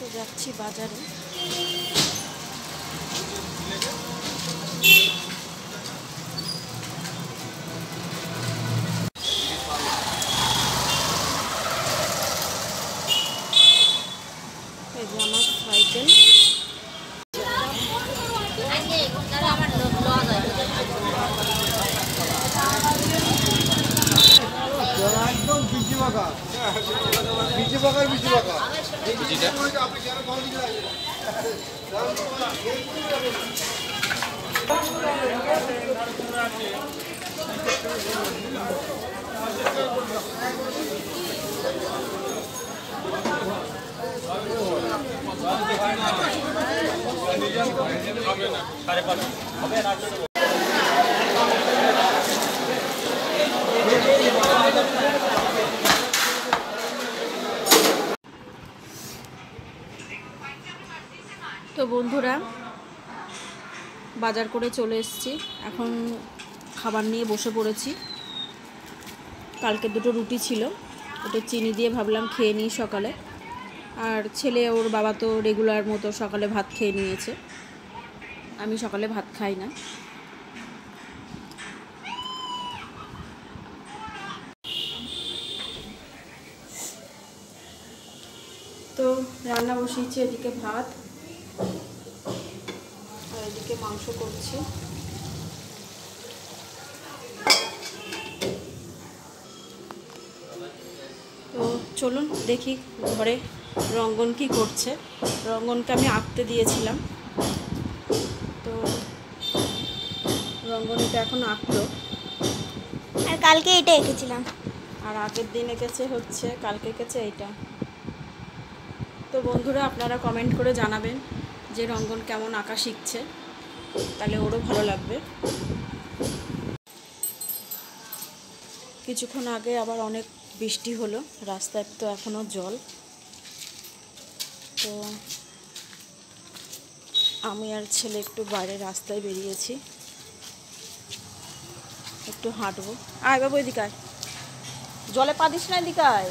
তো যাচ্ছি বাজারে। এই যে আমার সাইকেল। তো বন্ধুরা, বাজার করে চলে এসেছি, এখন খাবার নিয়ে বসে পড়েছি। কালকে দুটো রুটি ছিল, ওটা চিনি দিয়ে ভাবলাম খেয়ে নিই সকালে। আর ছেলে ওর বাবা তো রেগুলার মতো সকালে ভাত খেয়ে নিয়েছে, আমি সকালে ভাত খাই না। তো রান্না বসিয়েছি, এদিকে ভাত আর এদিকে মাংস করছি। তো চলুন দেখি ঘরে রঙ্গন কি করছে। রঙ্গনকে আমি আঁকতে দিয়েছিলাম, তো রঙ্গন এটা এখন আঁকলো। আর কালকে এটা এঁকেছিলাম, আর আগের দিন এঁকেছে হচ্ছে, কালকে এঁকেছে এইটা। তো বন্ধুরা, আপনারা কমেন্ট করে জানাবেন যে রঙ্গন কেমন আঁকা শিখছে, তাহলে ওরও ভালো লাগবে। কিছুক্ষণ আগে আবার অনেক বৃষ্টি হলো, রাস্তায় তো এখনও জল। তো আমি আর ছেলে একটু বাইরে রাস্তায় বেরিয়েছি, একটু হাঁটবো। আয় বাবু, এদিকে আয়, জলে পা দিস না, এদিকে আয়,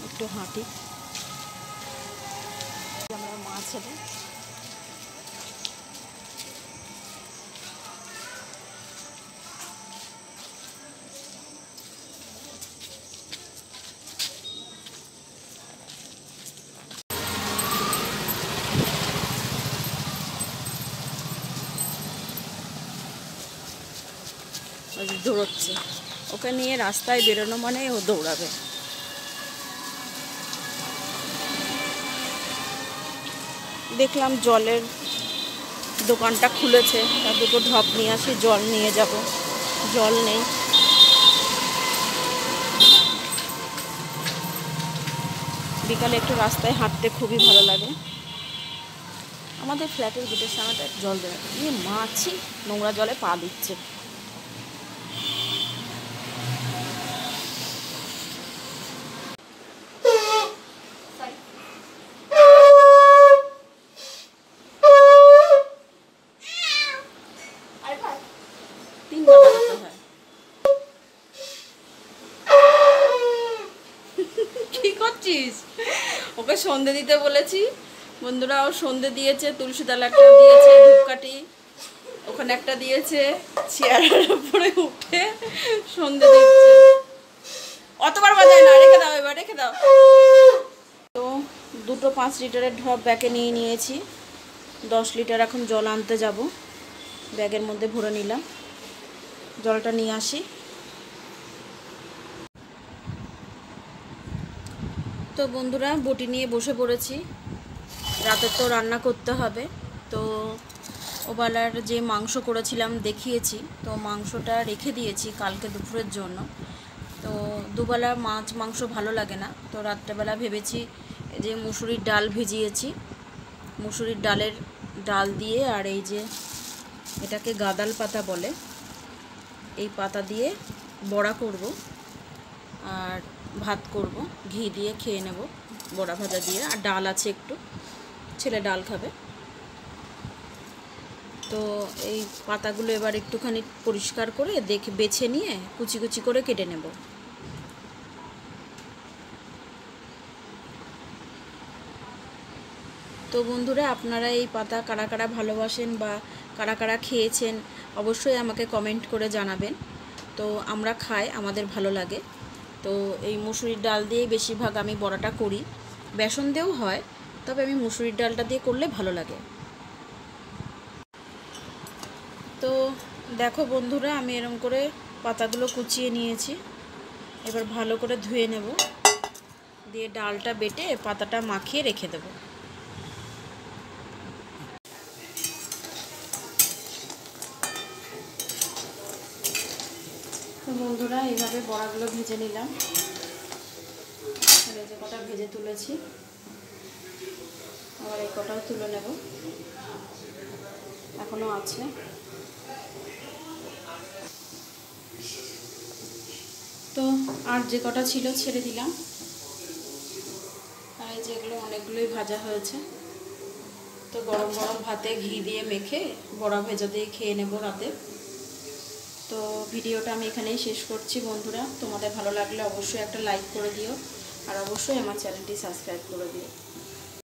একটু হাঁটি। আমরা মা ছেলে দৌড়চ্ছে, ওকে নিয়ে রাস্তায় বেরোনো মানে ও দৌড়াবে। দেখলাম জলের দোকানটা খুলেছে, তার দুটো ঢপ নিয়ে আসি, জল নিয়ে যাব। জল নেই। বিকালে একটু রাস্তায় হাঁটতে খুবই ভালো লাগে। আমাদের ফ্ল্যাটের গেটের সামনেটা জল দেয়, মাছি নোংরা জলে পা দিচ্ছে। কি করছিস? ওকে সন্ধে দিতে বলেছি বন্ধুরা, ও সন্ধে দিয়েছে, তুলসী তলা একটা দিয়েছে, ধূপকাঠি ওখানে একটা দিয়েছে, চেয়ারের উপরে উঠে সন্ধে দিচ্ছে। অতবার বাজায় না, রেখে দাও, এবার রেখে দাও। তো দুটো 5 লিটারের ঢপ ব্যাগে নিয়ে নিয়েছি, 10 লিটার এখন জল আনতে যাব। ব্যাগের মধ্যে ভরে নিলাম, জলটা নিয়ে আসি। তো বন্ধুরা, বটি নিয়ে বসে পড়েছি, রাতে তো রান্না করতে হবে। তো ওবেলার যে মাংস করেছিলাম দেখিয়েছি, তো মাংসটা রেখে দিয়েছি কালকে দুপুরের জন্য। তো দুবেলা মাছ মাংস ভালো লাগে না, তো রাত্রেবেলা ভেবেছি যে মুসুরির ডাল ভিজিয়েছি, মুসুরির ডালের ডাল দিয়ে, আর এই যে এটাকে গাদাল পাতা বলে, এই পাতা দিয়ে বড়া করব আর ভাত করব, ঘি দিয়ে খেয়ে নেব বড়া ভাজা দিয়ে। আর ডাল আছে একটু, ছেলে ডাল খাবে। তো এই পাতাগুলো এবার একটুখানি পরিষ্কার করে বেছে নিয়ে কুচি কুচি করে কেটে নেব। তো বন্ধুরা, আপনারা এই পাতা কারা কারা ভালোবাসেন বা কারা কারা খেয়েছেন অবশ্যই আমাকে কমেন্ট করে জানাবেন। তো আমরা খাই, আমাদের ভালো লাগে। তো এই মুসুরির ডাল দিয়েই বেশিরভাগ আমি বড়াটা করি, বেসন দিয়েও হয়, তবে আমি মুসুরির ডালটা দিয়ে করলে ভালো লাগে। তো দেখো বন্ধুরা, আমি এরকম করে পাতাগুলো কুচিয়ে নিয়েছি। এবার ভালো করে ধুয়ে নেব, দিয়ে ডালটা বেটে পাতাটা মাখিয়ে রেখে দেব। তো বন্ধুরা, এইভাবে বড়াগুলো ভেজে নিলাম। এই যে কটা ভেজে তুলেছি, আবার এই কটাও তুলে নেব, এখনও আছে। তো আর যে কটা ছিল ছেড়ে দিলাম। আর এই যেগুলো অনেকগুলোই ভাজা হয়েছে। তো গরম গরম ভাতে ঘি দিয়ে মেখে বড়া ভেজা দিয়ে খেয়ে নেব রাতে। তো ভিডিওটা আমি এখানেই শেষ করছি বন্ধুরা। তোমাদের ভালো লাগলে অবশ্যই একটা লাইক করে দিও, আর অবশ্যই আমার চ্যানেলটি সাবস্ক্রাইব করে দিও।